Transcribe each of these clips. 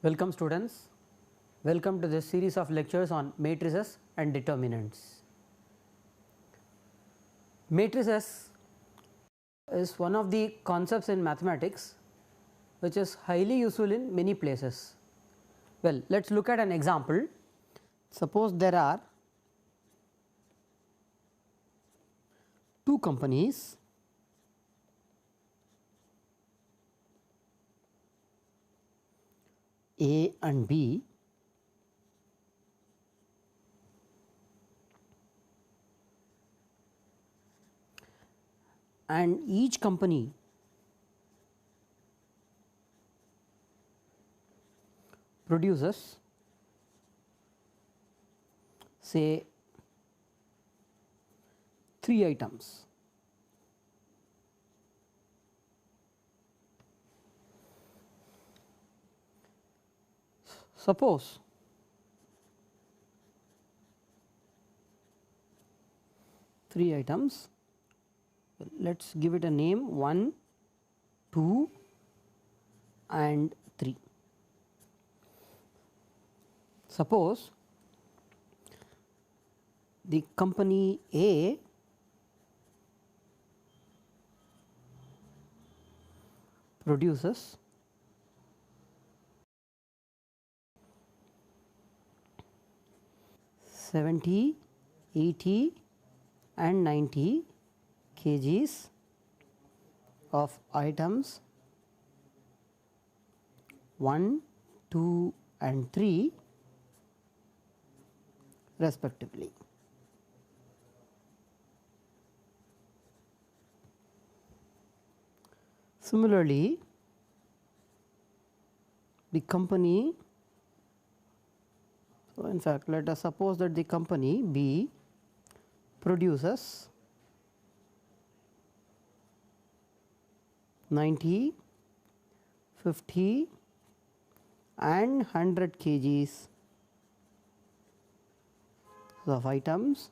Welcome students, welcome to this series of lectures on matrices and determinants. Matrices is one of the concepts in mathematics which is highly useful in many places. Well, let us look at an example. Suppose there are two companies A and B, and each company produces say 3 items. Suppose three items, let us give it a name 1, 2 and 3. Suppose the company A produces 70, 80 and 90 kgs of items 1, 2 and 3 respectively. Similarly, the company, so in fact let us suppose that the company B produces 90, 50 and 100 kgs of items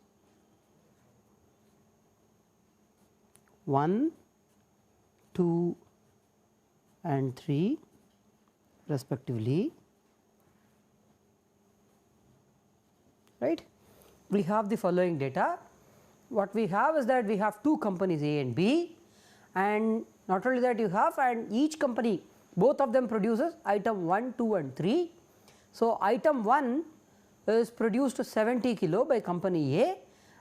1, 2 and 3 respectively, right. We have the following data. What we have is that we have two companies A and B, and not only that you have, and each company, both of them produces item 1, 2 and 3. So, item 1 is produced 70 kilo by company A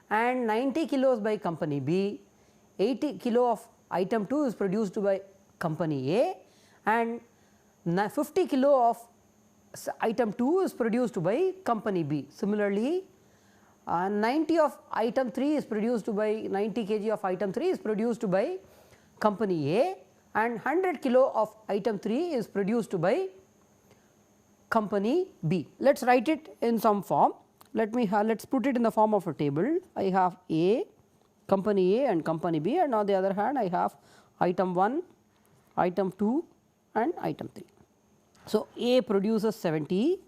and 90 kilos by company B, 80 kilo of item 2 is produced by company A and 50 kilo of item 2 is produced by company B. Similarly, 90 of item 3 is produced by 90 kg of item 3 is produced by company A and 100 kilo of item 3 is produced by company B. Let us write it in some form. Let us put it in the form of a table. I have A, company A and company B, and on the other hand I have item 1, item 2 and item 3. So, A produces 70,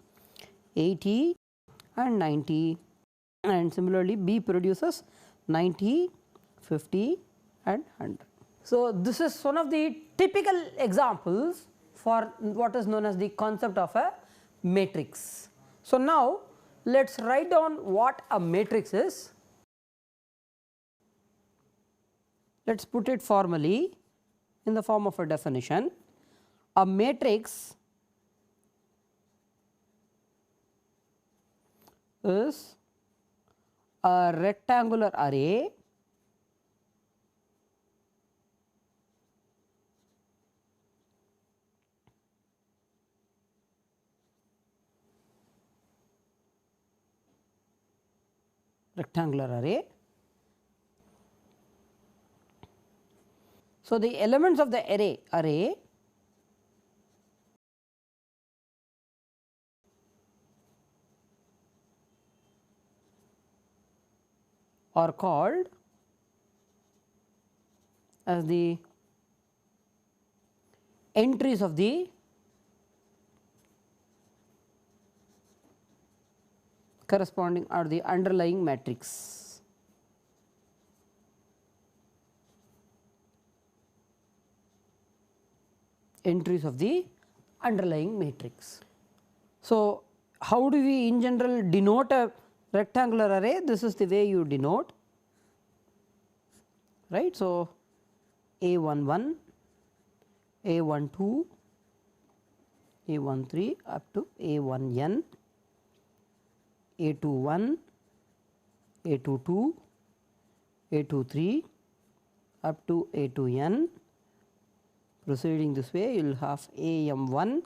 80 and 90, and similarly B produces 90, 50 and 100. So, this is one of the typical examples for what is known as the concept of a matrix. So, now let us write down what a matrix is. Let us put it formally in the form of a definition. A matrix is a rectangular array So, the elements of the array are called as the entries of the corresponding or the underlying matrix. Entries of the underlying matrix. So, how do we in general denote a rectangular array? This is the way you denote, right. So, A11, A12, A13 up to A1n, A21, A22, A23 up to A2n. Proceeding this way, you will have AM1,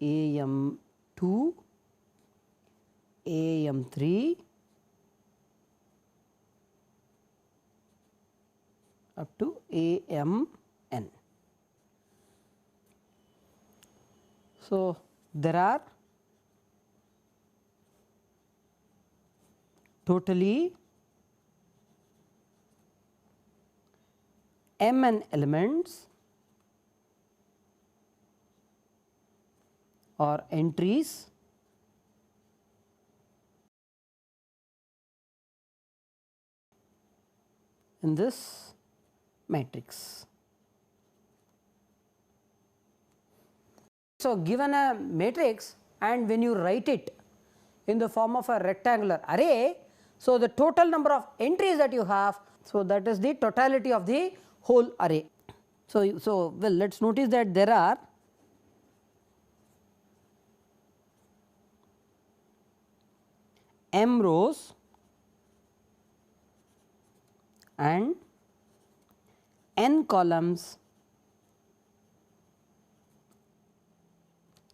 AM2, AM3 up to AMN. So, there are totally mn elements or entries in this matrix. So, given a matrix and when you write it in the form of a rectangular array, so the total number of entries that you have, so that is the totality of the whole array. So well, let us notice that there are m rows and n columns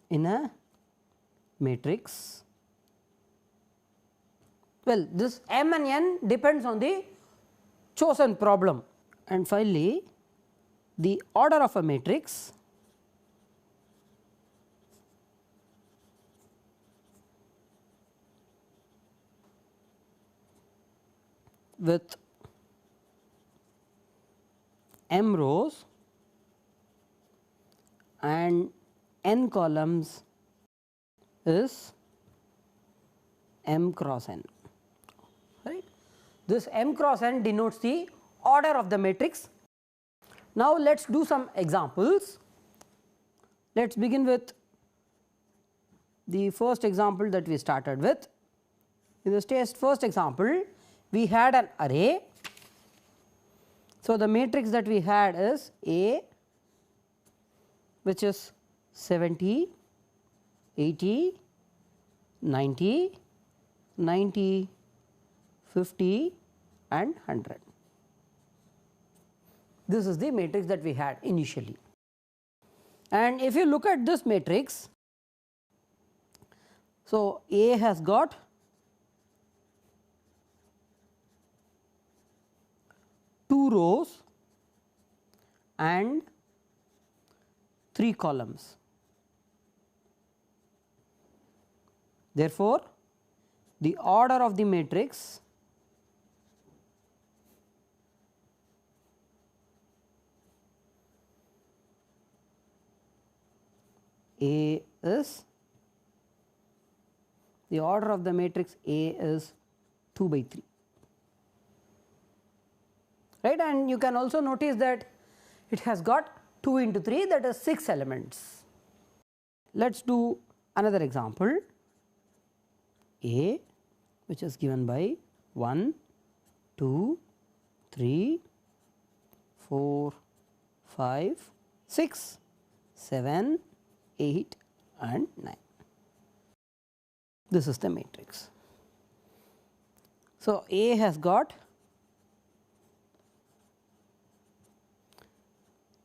in a matrix. Well, this m and n depends on the chosen problem. And finally, the order of a matrix with m rows and n columns is m cross n, right. This m cross n denotes the order of the matrix. Now, let us do some examples. Let us begin with the first example that we started with. In the first example, we had an array. So, the matrix that we had is A, which is 70, 80, 90, 90, 50 and 100. This is the matrix that we had initially. And if you look at this matrix, so A has got two rows and 3 columns. Therefore, the order of the matrix A is, the order of the matrix A is 2 by 3, right. And you can also notice that it has got 2 into 3, that is 6 elements. Let us do another example. A, which is given by 1, 2, 3, 4, 5, 6, 7, 8 and 9. This is the matrix. So, A has got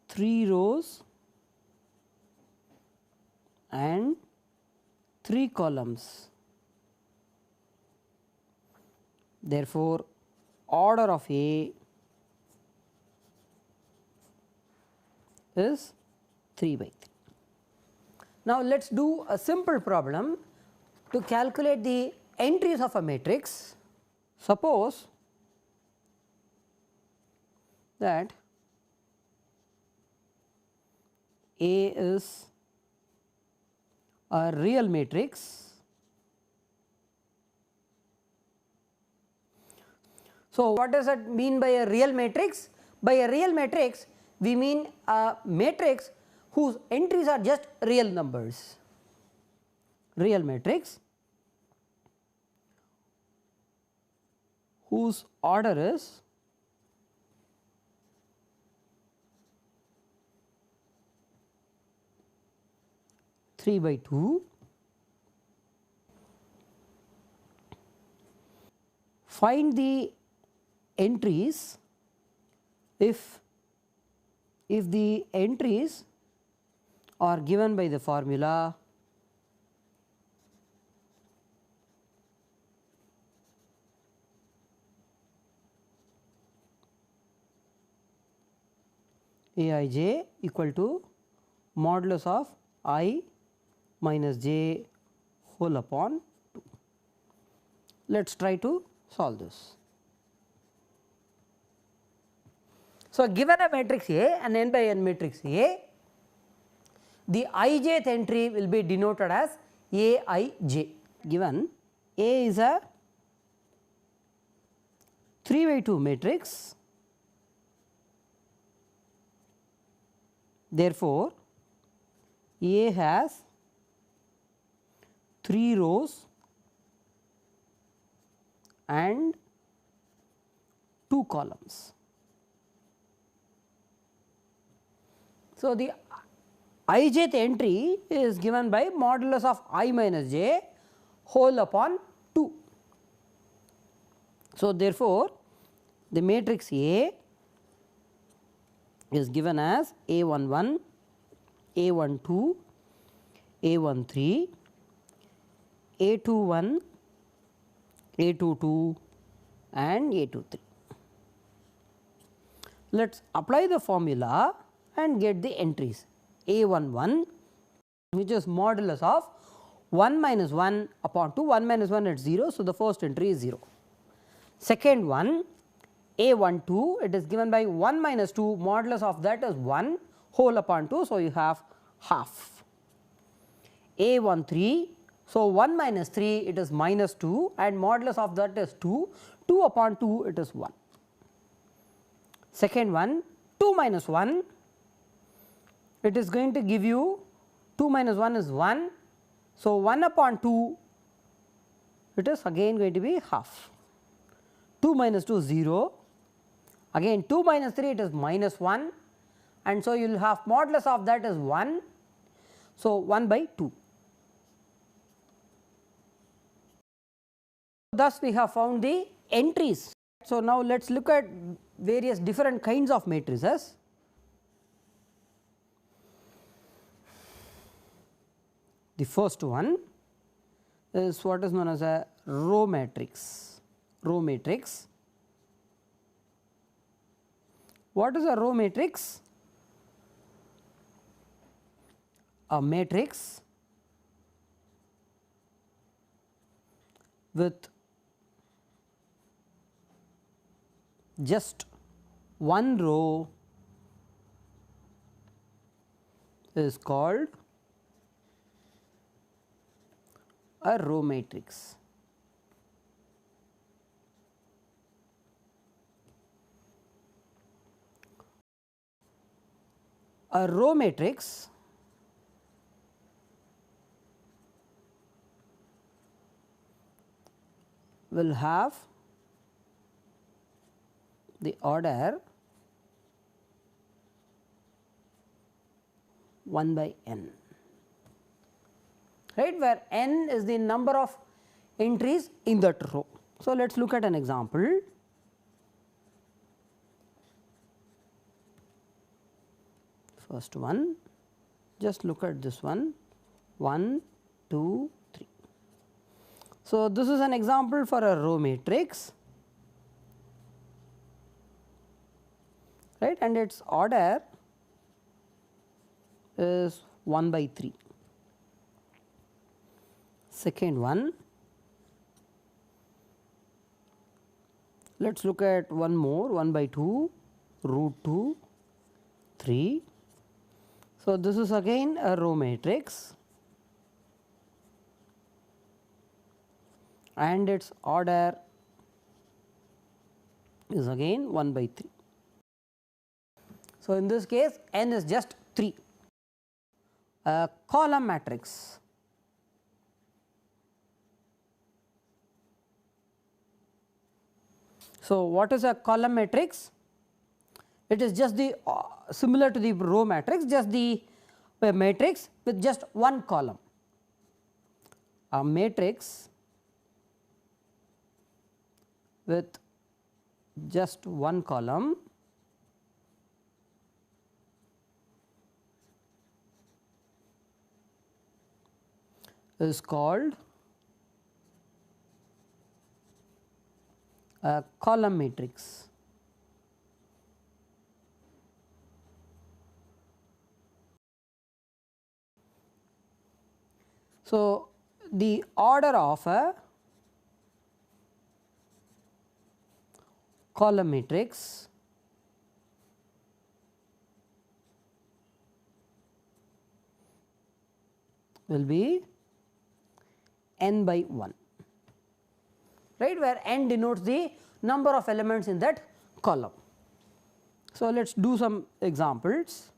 3 rows and 3 columns. Therefore, order of A is 3 by 3. Now, let us do a simple problem to calculate the entries of a matrix. Suppose that A is a real matrix. So, what does that mean by a real matrix? By a real matrix, we mean a matrix whose entries are just real numbers. real matrix whose order is three by 2, find the entries if the entries are given by the formula Aij equal to modulus of I minus j whole upon 2. Let us try to solve this. So, given a matrix A, an n by n matrix A, the ijth entry will be denoted as Aij. Given A is a 3 by 2 matrix, therefore, A has 3 rows and 2 columns. So, the ijth entry is given by modulus of I minus j whole upon 2. So, therefore, the matrix A is given as A11, A12, A13, A21, A22 and A23. Let us apply the formula and get the entries. A11 which is modulus of 1 minus 1 upon 2, 1 minus 1 is 0. So, the first entry is 0. Second one A12, it is given by 1 minus 2, modulus of that is 1 whole upon 2. So, you have half. A13, so 1 minus 3 it is minus 2 and modulus of that is 2, 2 upon 2 it is 1. Second one 2 minus 1, it is going to give you 2 minus 1 is 1. So, 1 upon 2 it is again going to be half. 2 minus 2 0, again 2 minus 3 it is minus 1 and so you will have modulus of that is 1. So, 1 by 2. Thus, we have found the entries. So, now let us look at various different kinds of matrices. The first one is what is known as a row matrix. Row matrix. What is a row matrix? A matrix with just one row is called a row matrix. A row matrix will have the order 1 by n, right, where n is the number of entries in that row. So, let us look at an example. First one, just look at this one 1, 2, 3. So, this is an example for a row matrix, right, and its order is 1 by 3. Second one, let us look at one more 1 by 2, root 2, 3. So, this is again a row matrix and its order is again 1 by 3. So, in this case n is just 3. A column matrix. So, what is a column matrix? It is just the similar to the row matrix, just the matrix with just one column. A matrix with just one column is called a column matrix. So, the order of a column matrix will be n by 1, right, where n denotes the number of elements in that column. So, let us do some examples.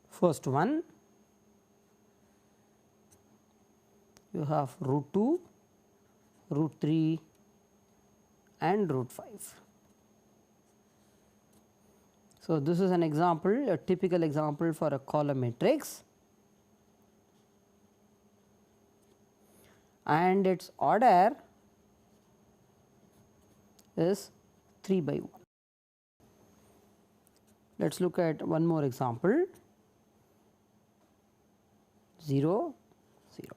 First one, you have root 2, root 3 and root 5. So, this is an example, a typical example for a column matrix, and its order is 3 by 1. Let us look at one more example, 0, 0.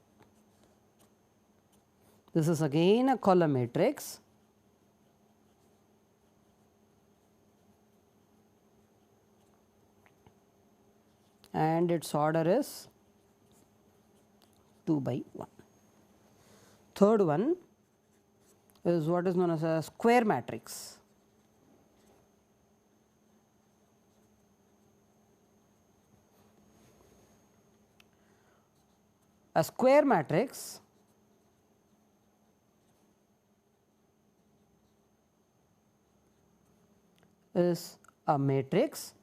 This is again a column matrix, and its order is 2 by 1. Third one is what is known as a square matrix. A square matrix is a matrix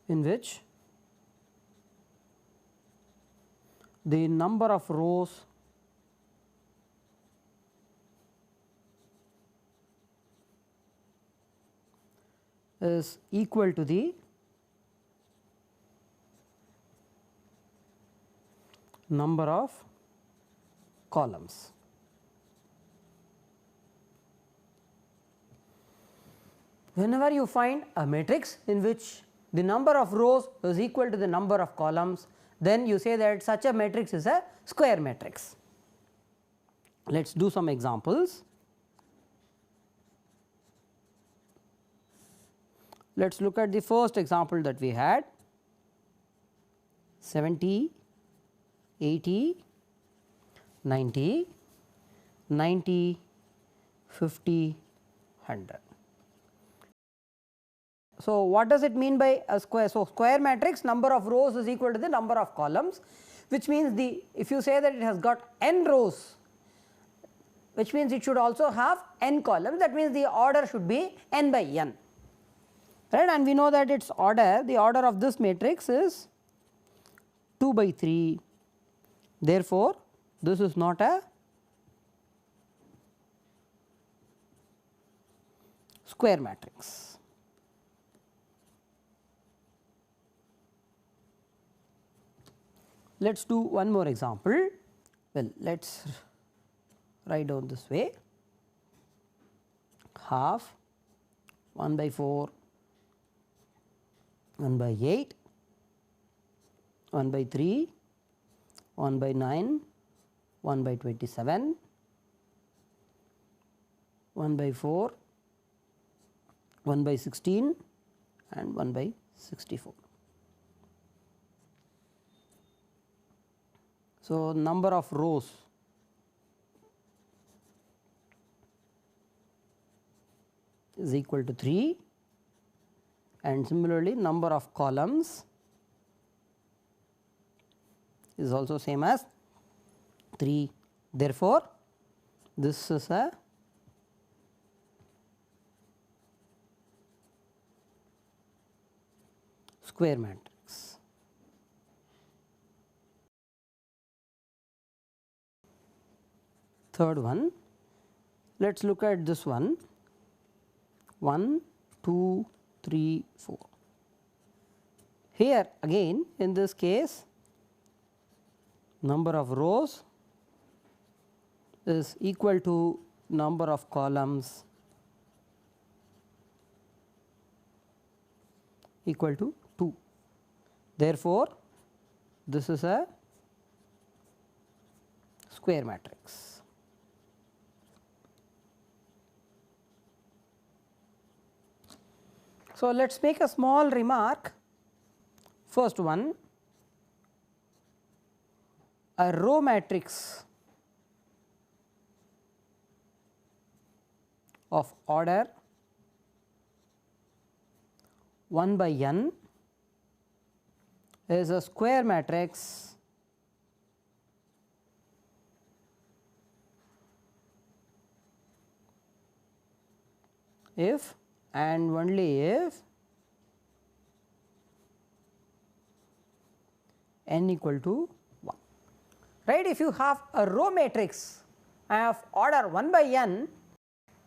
in which the number of rows is equal to the number of columns. Whenever you find a matrix in which the number of rows is equal to the number of columns, then you say that such a matrix is a square matrix. Let us do some examples. Let us look at the first example that we had, 70, 80, 90, 90, 50, 100. So, what does it mean by a square? So, square matrix, number of rows is equal to the number of columns, which means the, if you say that it has got n rows, which means it should also have n columns, that means the order should be n by n, right, and we know that its order, the order of this matrix is 2 by 3. Therefore, this is not a square matrix. Let us do one more example. Well, let us write down this way, half, 1 by 4, 1 by 8, 1 by 3, 1 by 9, 1 by 27, 1 by 4, 1 by 16 and 1 by 64. So, number of rows is equal to 3, and similarly number of columns is also same as 3. Therefore, this is a square matrix. third one. Let us look at this one 1, 2, 3, 4. Here again in this case number of rows is equal to number of columns equal to 2. Therefore, this is a square matrix. So, let us make a small remark. First one, a row matrix of order 1 by n is a square matrix if and only if n equal to 1, right. If you have a row matrix of order 1 by n,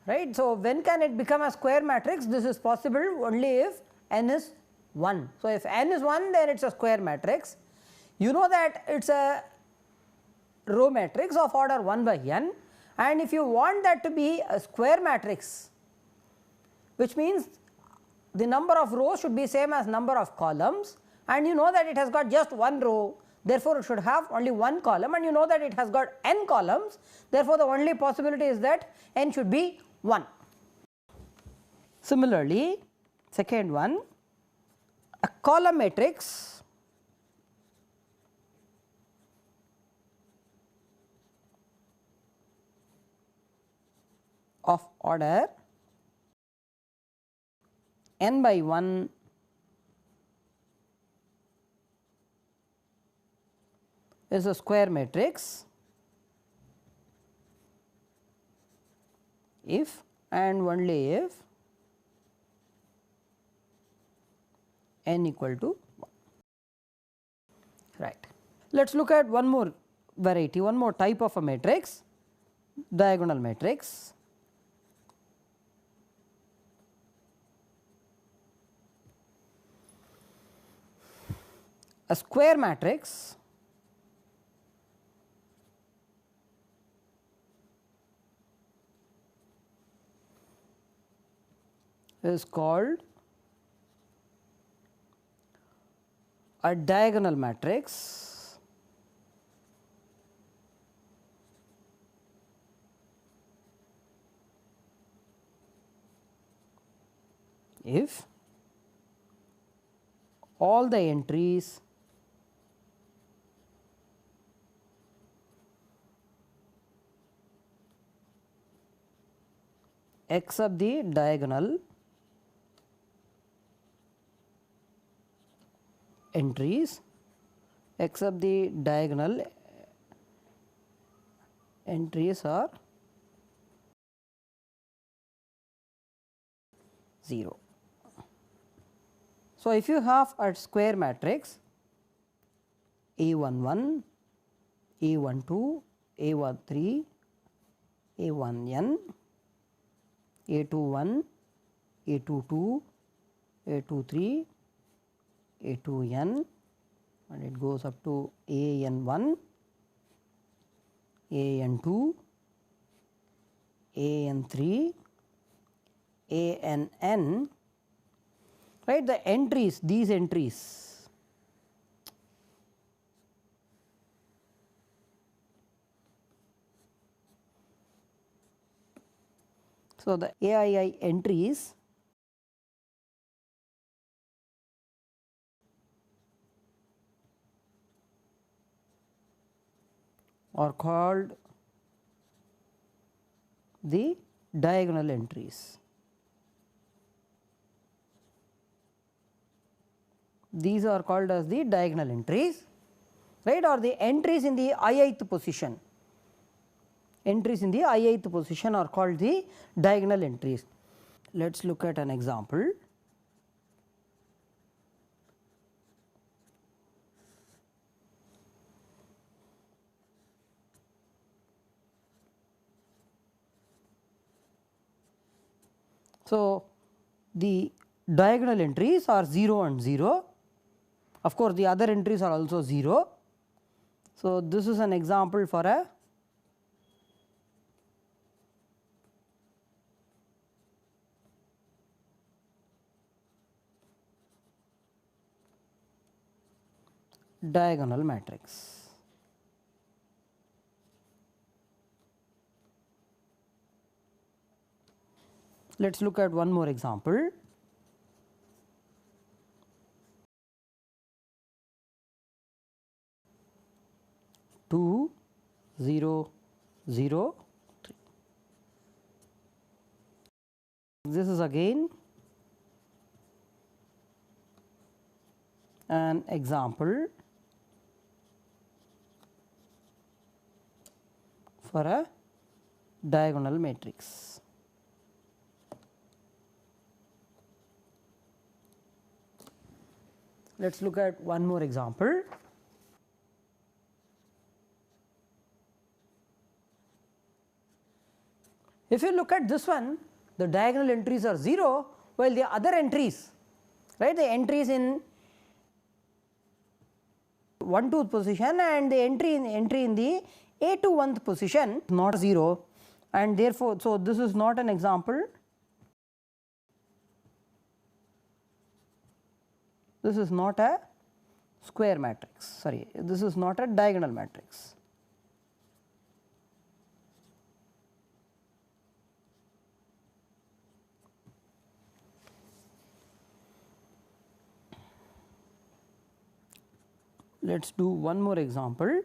right. So, when can it become a square matrix? This is possible only if n is 1. So, if n is 1, then it is a square matrix. You know that it is a row matrix of order 1 by n, and if you want that to be a square matrix, which means the number of rows should be same as number of columns, and you know that it has got just one row, therefore, it should have only one column, and you know that it has got n columns, therefore, the only possibility is that n should be 1. Similarly, second one, a column matrix of order n by 1 is a square matrix if and only if n equal to 1, right. Let us look at one more variety, one more type of a matrix, diagonal matrix. A square matrix is called a diagonal matrix if all the entries except the diagonal entries except the diagonal entries are 0. So, if you have a square matrix A11, A12, A13, A1n, A21, A22, A23, A2n, and it goes up to AN1, AN2, AN3, ANN, right, the entries, these entries so the AII entries are called the diagonal entries. These are called as the diagonal entries, right, or the entries in the ith position. Entries in the ith position are called the diagonal entries. Let us look at an example. So, the diagonal entries are 0 and 0, of course, the other entries are also 0. So, this is an example for a diagonal matrix. Let us look at one more example. Two, 0, 0, 3. This is again an example for a diagonal matrix. Let us look at one more example. If you look at this one, the diagonal entries are 0, while the other entries, right, the entries in 1 2th position and the entry in the a to 1th position not 0, and therefore, so this is not an example. This is not a square matrix, sorry, this is not a diagonal matrix. Let us do one more example.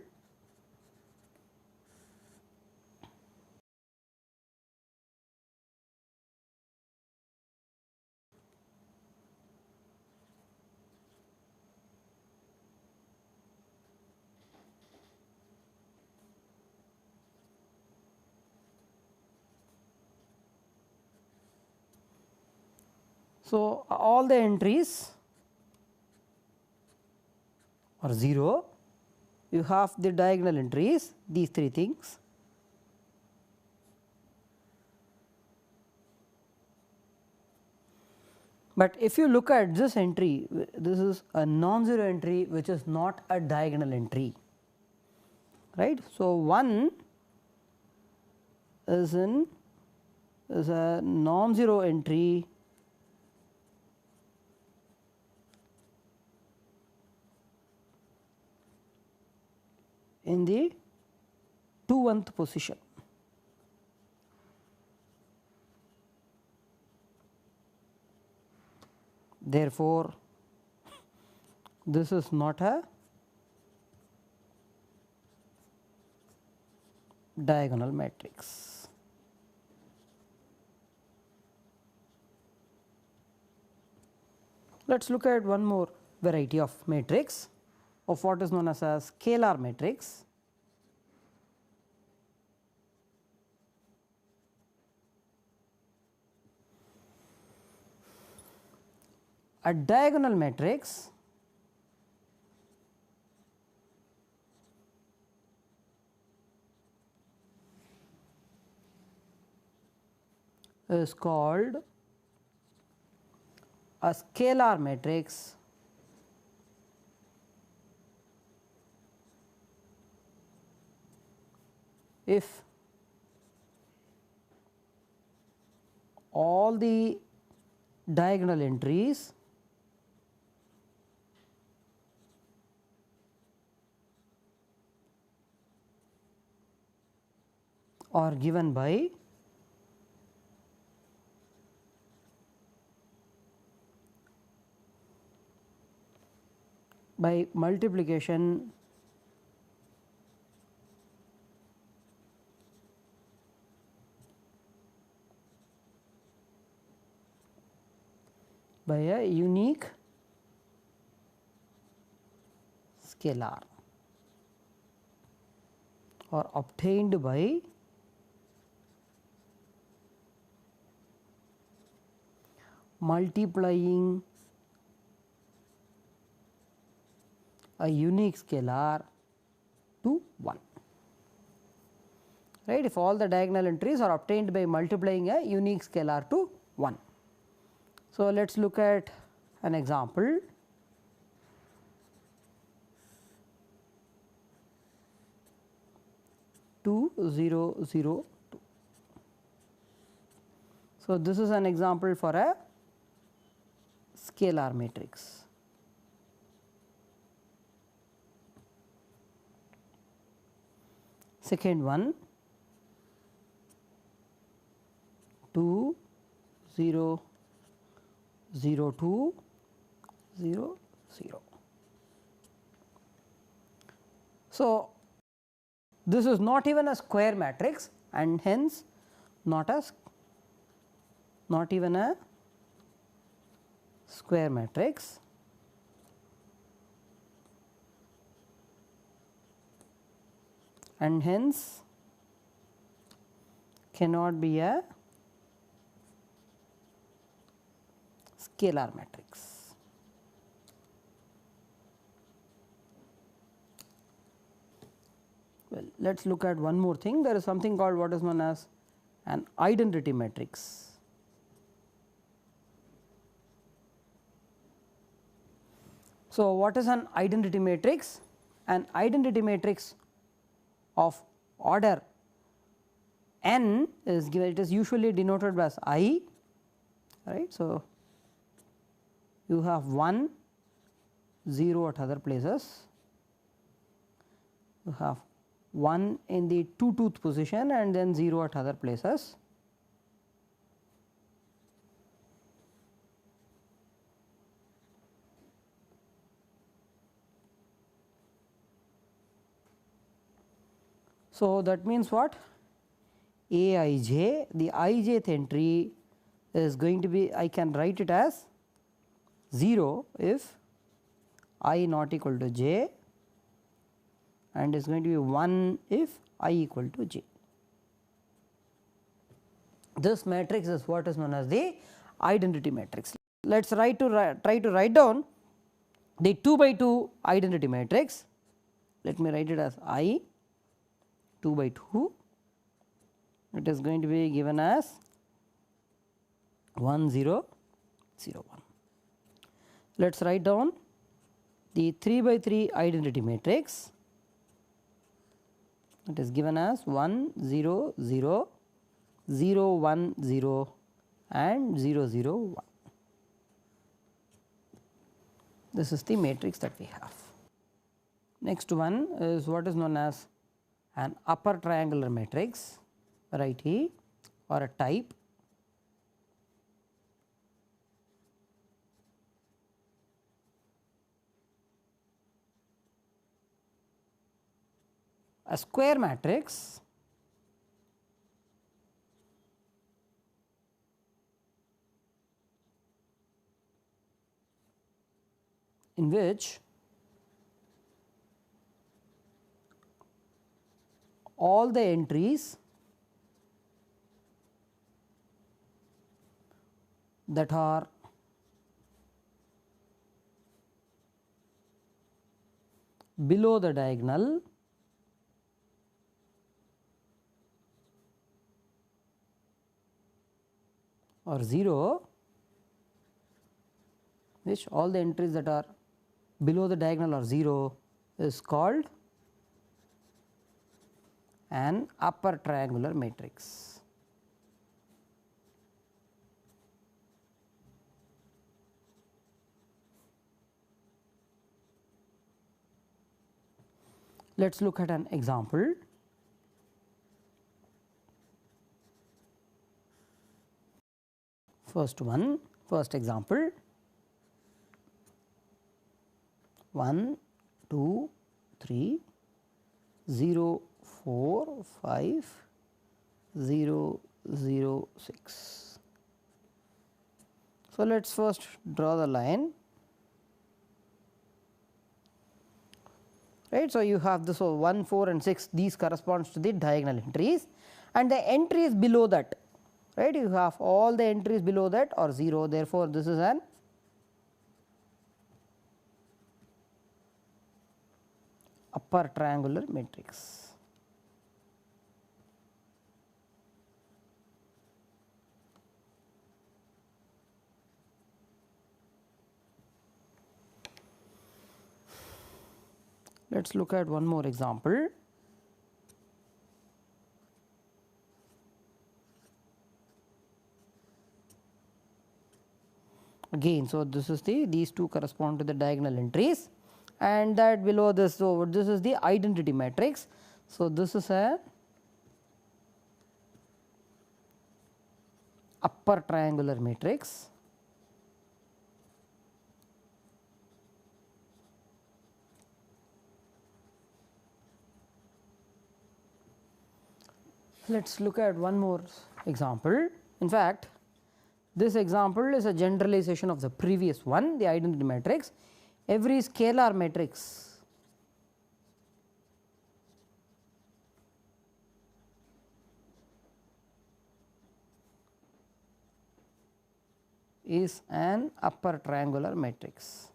So, all the entries are 0, you have the diagonal entries, these 3 things. But if you look at this entry, this is a non-zero entry which is not a diagonal entry, right. So, 1 is a non-zero entry in the 2th position. Therefore, this is not a diagonal matrix. Let us look at one more variety of matrix of what is known as a scalar matrix. A diagonal matrix is called a scalar matrix if all the diagonal entries are given by multiplication by a unique scalar or obtained by multiplying a unique scalar to 1, right. If all the diagonal entries are obtained by multiplying a unique scalar to 1. So, let us look at an example. Two, 0, 0, 2. So, this is an example for a scalar matrix. Second one, 2, 0, 0, 2, 0, 0. So, this is not even a square matrix and hence not even a square matrix. And hence cannot be a scalar matrix. Well, let us look at one more thing. There is something called what is known as an identity matrix. So, what is an identity matrix? An identity matrix of order n is given, it is usually denoted by as I, right. So, you have 1, 0 at other places, you have 1 in the 2 tooth position and then 0 at other places. So, that means what? Aij, the ijth entry is going to be, I can write it as 0 if I not equal to j, and is going to be 1 if I equal to j. This matrix is what is known as the identity matrix. Let us try to write down the 2 by 2 identity matrix. Let me write it as I 2 by 2. It is going to be given as 1 0 0 1. Let us write down the 3 by 3 identity matrix. It is given as 1 0 0 0 1 0 and 0 0 1. This is the matrix that we have. Next one is what is known as an upper triangular matrix, right here, or a type. A square matrix in which all the entries that are below the diagonal or 0, which all the entries that are below the diagonal or 0 is called an upper triangular matrix. Let us look at an example. First example, 1 2 3 0 4 5 0 0 6. So, let us first draw the line, right. So, you have this 1 4 and 6, these corresponds to the diagonal entries, and the entries below that, right, you have all the entries below that or 0, therefore, this is an upper triangular matrix. Let us look at one more example. Again, so this is these two correspond to the diagonal entries, and that below this, so this is the identity matrix. So this is a upper triangular matrix. Let us look at one more example. In fact, this example is a generalization of the previous one, the identity matrix. Every scalar matrix is an upper triangular matrix.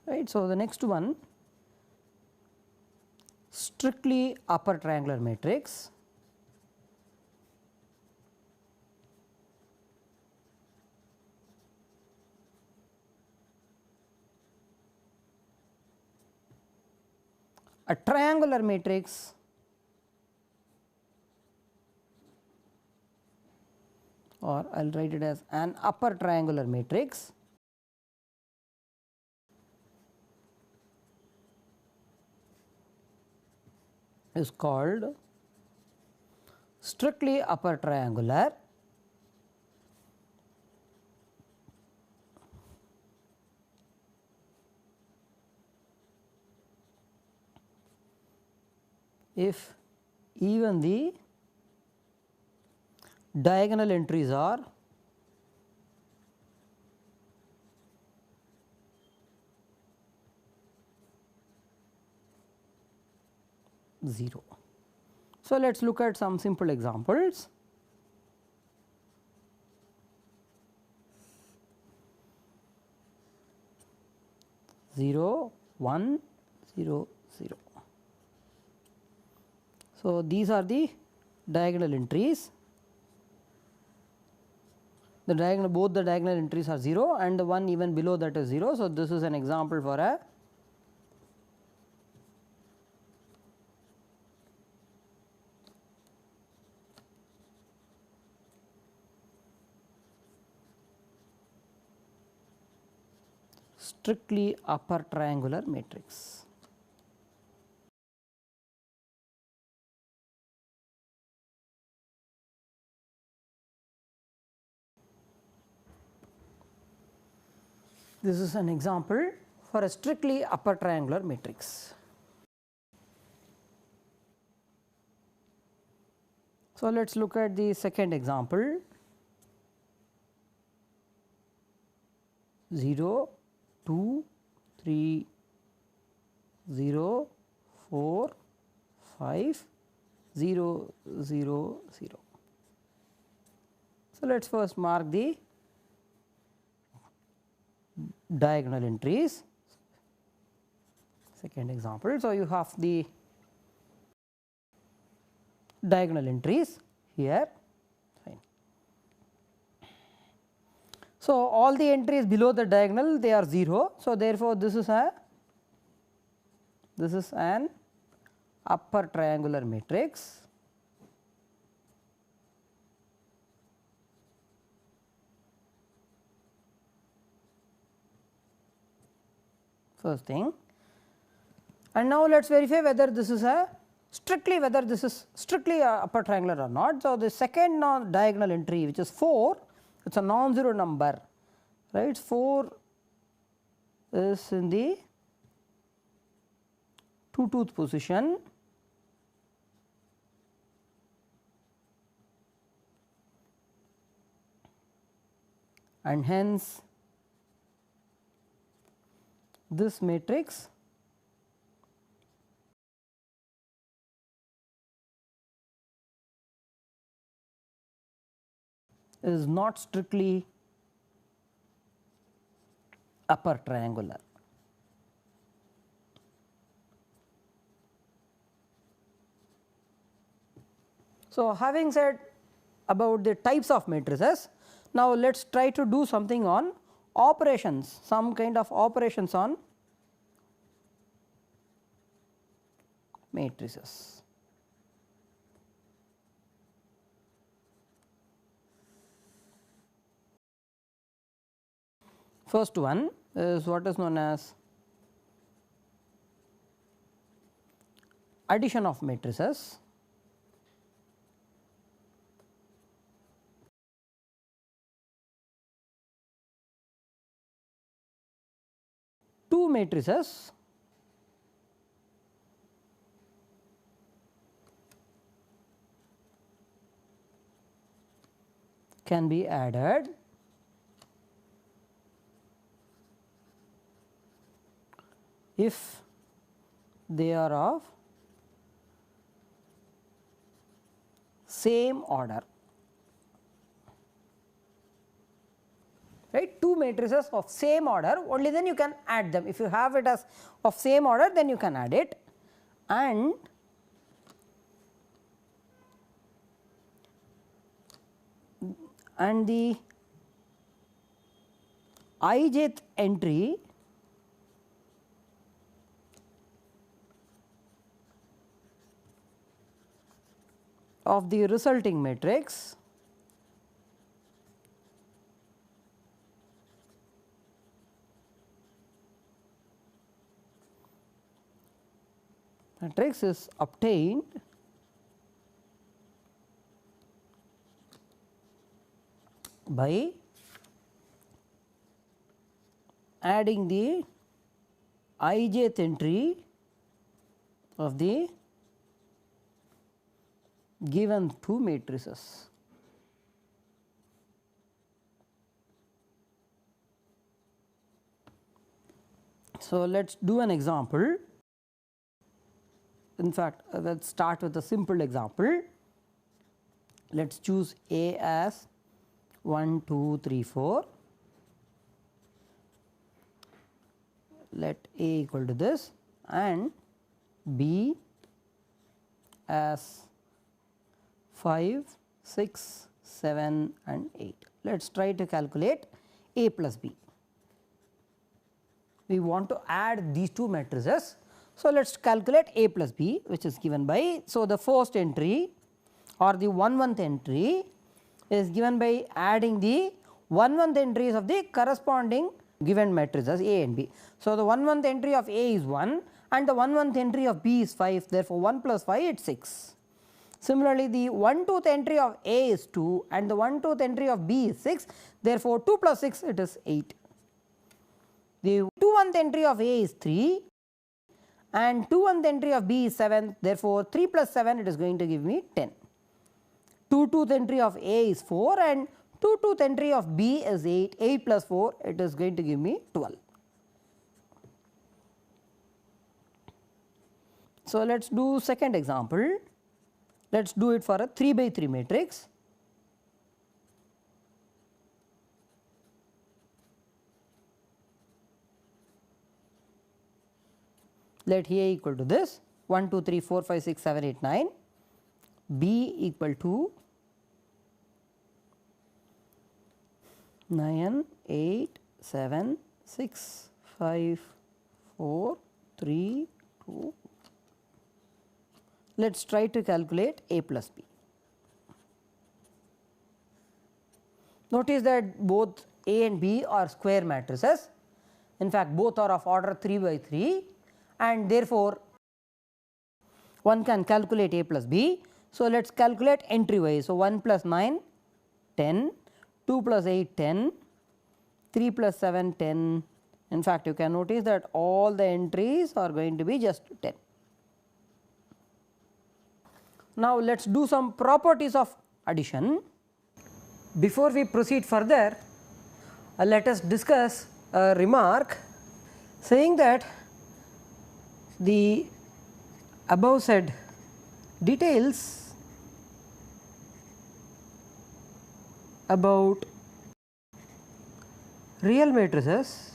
Right. So, the next one, strictly upper triangular matrix. A triangular matrix or I will write it as an upper triangular matrix is called strictly upper triangular if even the diagonal entries are zero. So, let us look at some simple examples. Zero, 1, 0, 0. So, these are the diagonal entries. The diagonal, both the diagonal entries are 0 and the one even below that is 0. So, this is an example for a strictly upper triangular matrix. This is an example for a strictly upper triangular matrix. So, let us look at the second example. 0, 2, 3, 0, 4, 5, 0, 0, 0. So, let us first mark the diagonal entries. Second example. So, you have the diagonal entries here. Fine. So, all the entries below the diagonal they are 0. So, therefore, this is an upper triangular matrix. First thing, and now let us verify whether this is a strictly upper triangular or not. So, the second diagonal entry, which is 4, it is a non-zero number, right. 4 is in the 2-tooth position, and hence this matrix is not strictly upper triangular. So, having said about the types of matrices, now let us try to do something on operations, some kind of operations on matrices. First one is what is known as addition of matrices. Two matrices can be added if they are of same order, right. Two matrices of same order, only then you can add them. If you have it as of same order, then you can add it, and the ijth entry of the resulting matrix is obtained by adding the ijth entry of the given two matrices. So, let us do an example. In fact, let us start with a simple example. Let us choose A as 1, 2, 3, 4. Let A equal to this and B as 5, 6, 7 and 8. Let us try to calculate A plus B. We want to add these two matrices. So, let us calculate A plus B, which is given by, so the first entry or the 1/1th entry is given by adding the 1/1th entries of the corresponding given matrices A and B. So, the 1/1th entry of A is 1 and the 1/1th entry of B is 5, therefore, 1 plus 5 it is 6. Similarly, the 1/2th entry of A is 2 and the 1/2th entry of B is 6, therefore, 2 plus 6 it is 8. The 2/1th entry of A is 3 and 2/1th entry of B is 7, therefore, 3 plus 7 it is going to give me 10. 2/2th entry of A is 4 and 2/2th entry of B is 8, 8 plus 4 it is going to give me 12. So, let us do second example. Let us do it for a 3 by 3 matrix. Let A equal to this 1, 2, 3, 4, 5, 6, 7, 8, 9, B equal to 9, 8, 7, 6, 5, 4, 3, 2. Let us try to calculate A plus B. Notice that both A and B are square matrices. In fact, both are of order 3 by 3 and therefore, one can calculate A plus B. So, let us calculate entry wise. So, 1 plus 9 10, 2 plus 8 10, 3 plus 7 10. In fact, you can notice that all the entries are going to be just 10. Now, let us do some properties of addition. Before we proceed further, let us discuss a remark saying that the above said details about real matrices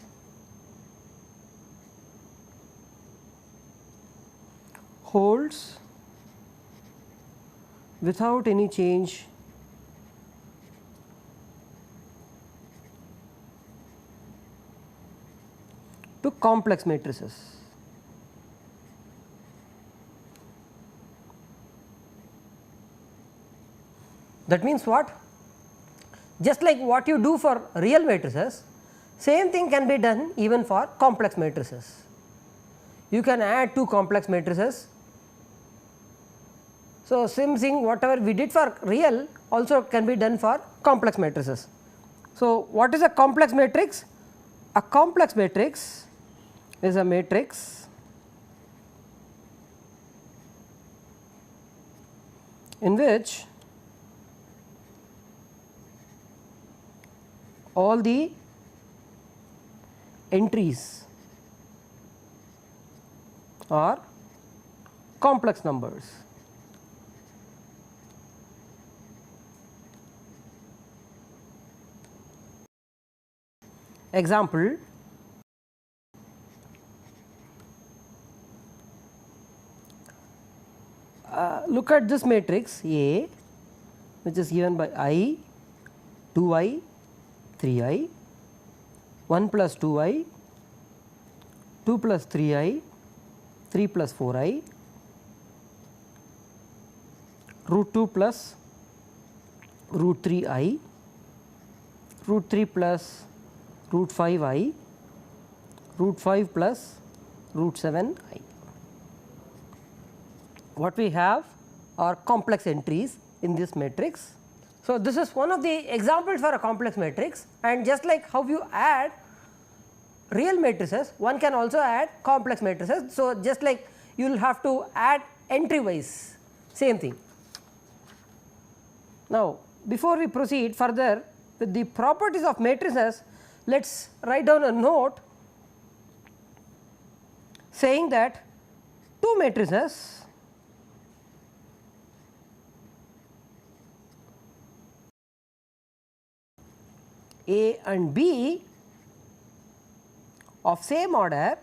holds without any change to complex matrices. That means what? Just like what you do for real matrices, same thing can be done even for complex matrices. You can add two complex matrices. So, same thing whatever we did for real also can be done for complex matrices. So, what is a complex matrix? A complex matrix is a matrix in which all the entries are complex numbers. Example, look at this matrix A, which is given by I, 2i, 3i, 1 plus 2i, 2 plus 3i, 3 plus 4i, root 2 plus root 3i, root 3 plus root 5i, root 5 plus root 7i. What we have are complex entries in this matrix. So, this is one of the examples for a complex matrix, and just like how you add real matrices, one can also add complex matrices. So, just like you will have to add entry wise, same thing. Now, before we proceed further with the properties of matrices, let us write down a note saying that two matrices A and B of same order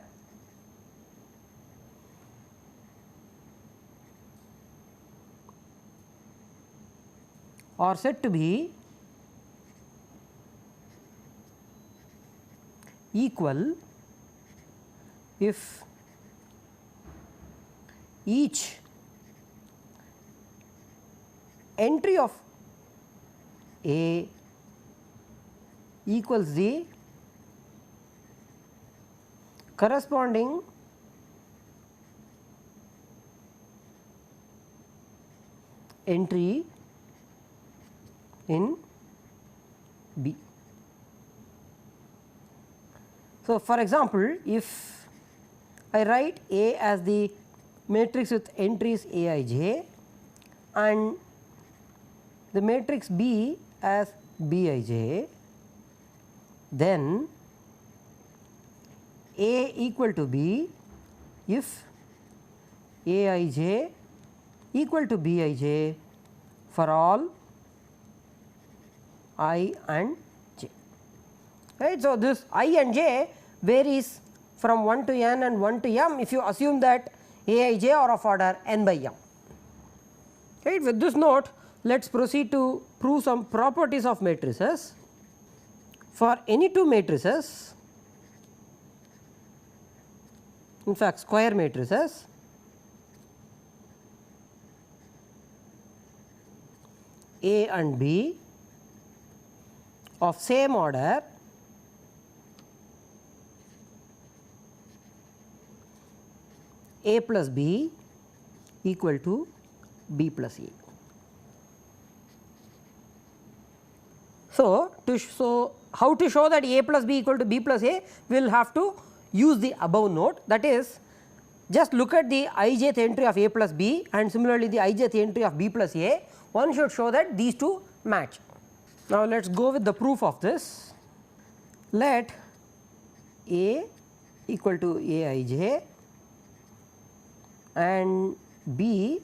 are said to be equal if each entry of A equals the corresponding entry in B. So, for example, if I write A as the matrix with entries Aij and the matrix B as Bij, then A equal to B if Aij equal to Bij for all I and j, right. So, this I and j varies from 1 to n and 1 to m if you assume that Aij are of order n by m, right. With this note, let us proceed to prove some properties of matrices. For any two matrices, in fact square matrices, A and B of same order A plus B equal to B plus A. So, how to show that A plus B equal to B plus A, we will have to use the above note, that is just look at the ijth entry of A plus B and similarly the ijth entry of B plus A, one should show that these two match. Now, let us go with the proof of this. Let A equal to Aij and B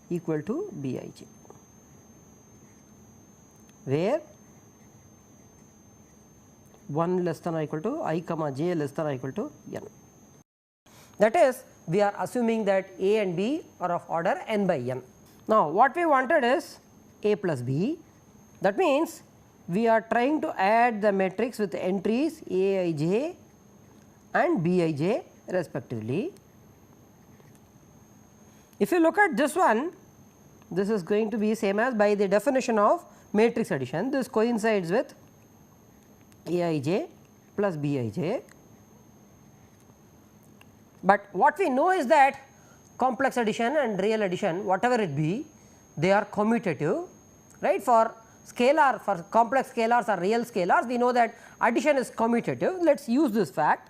equal to Bij, where 1 less than or equal to I comma j less than or equal to n. That is, we are assuming that A and B are of order n by n. Now, what we wanted is A plus B, that means we are trying to add the matrix with entries Aij and Bij respectively. If you look at this one, this is going to be same as by the definition of matrix addition, this coincides with Aij plus Bij, but what we know is that complex addition and real addition, whatever it be, they are commutative, right. For scalar, for complex scalars or real scalars, we know that addition is commutative. Let us use this fact,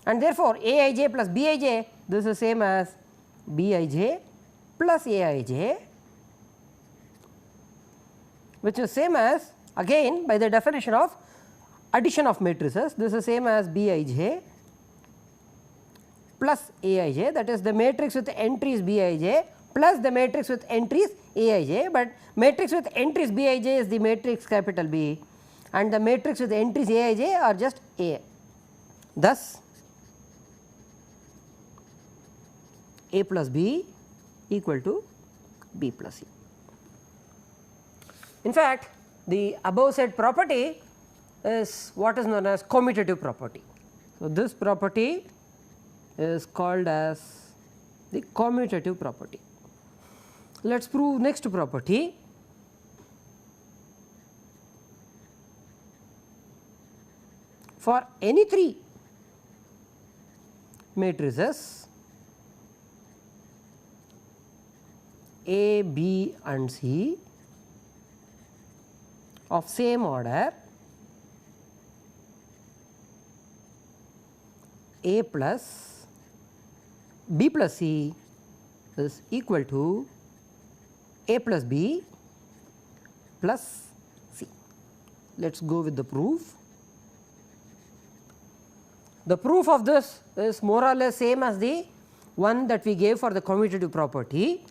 and therefore, Aij plus Bij, this is same as Bij plus Aij, which is same as again by the definition of addition of matrices, this is same as Bij plus Aij, that is the matrix with entries Bij plus the matrix with entries Aij, but matrix with entries Bij is the matrix capital B and the matrix with entries Aij are just A. Thus, A plus B equal to B plus C. In fact, the above said property is what is known as commutative property. So, this property is called as the commutative property. Let us prove next property. For any three matrices A, B and C of same order, A plus B plus C is equal to A plus B plus C. Let us go with the proof. The proof of this is more or less same as the one that we gave for the commutative property.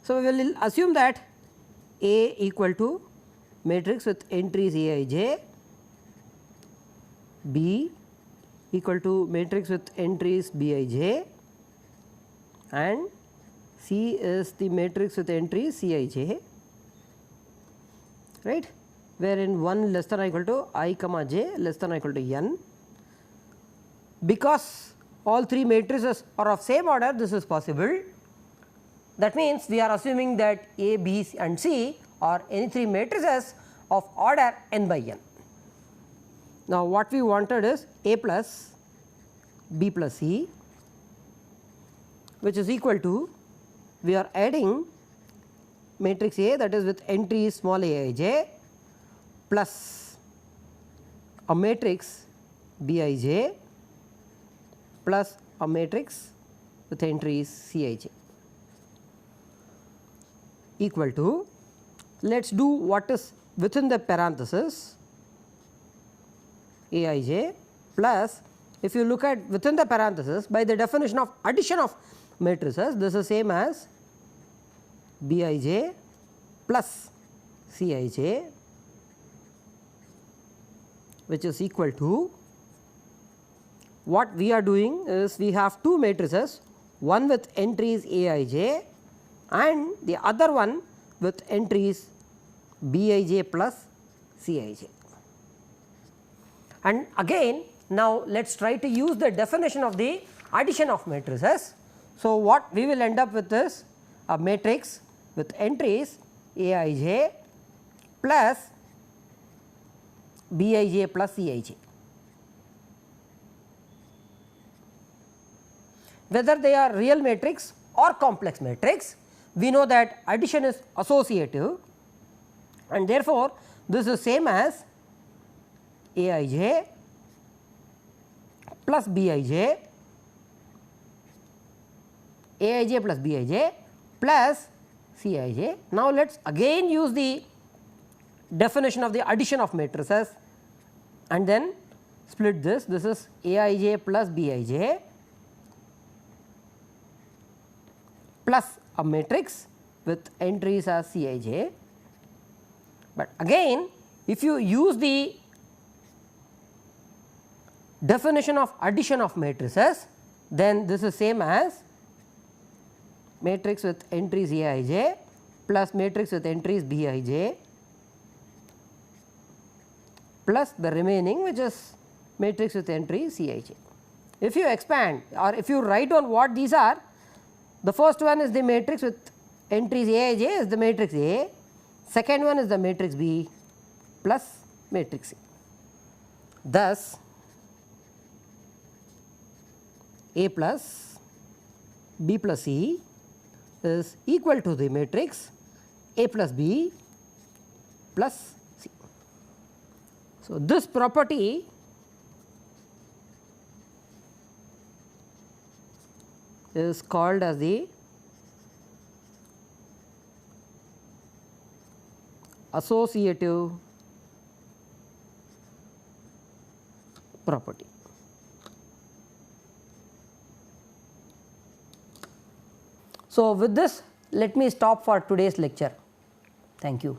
So, we will assume that A equal to matrix with entries Aij, B equal to matrix with entries Bij and C is the matrix with entries Cij, right, wherein 1 less than or equal to I comma j less than or equal to n. Because all three matrices are of same order, this is possible. That means, we are assuming that A, B and C are any three matrices of order n by n. Now, what we wanted is A plus B plus C, which is equal to, we are adding matrix A, that is with entries small aij plus a matrix Bij plus a matrix with entries Cij equal to, let us do what is within the parenthesis Aij plus, if you look at within the parenthesis, by the definition of addition of matrices, this is same as Bij plus Cij, which is equal to, what we are doing is we have two matrices, one with entries Aij and the other one with entries Bij plus Cij. And again, now let us try to use the definition of the addition of matrices. So, what we will end up with is a matrix with entries Aij plus Bij plus Cij. Whether they are real matrix or complex matrix, we know that addition is associative and therefore, this is same as Aij plus Bij, Aij plus Bij plus Cij. Now, let us again use the definition of the addition of matrices and then split this. This is Aij plus Bij plus a matrix with entries as Cij. But again, if you use the definition of addition of matrices, then this is same as matrix with entries Aij plus matrix with entries Bij plus the remaining which is matrix with entries Cij. If you expand or if you write on what these are, the first one is the matrix with entries Aij is the matrix A, second one is the matrix B plus matrix C. Thus, A plus B plus C is equal to the matrix A plus B plus C. So, this property is called as the associative property. So, with this let me stop for today's lecture. Thank you.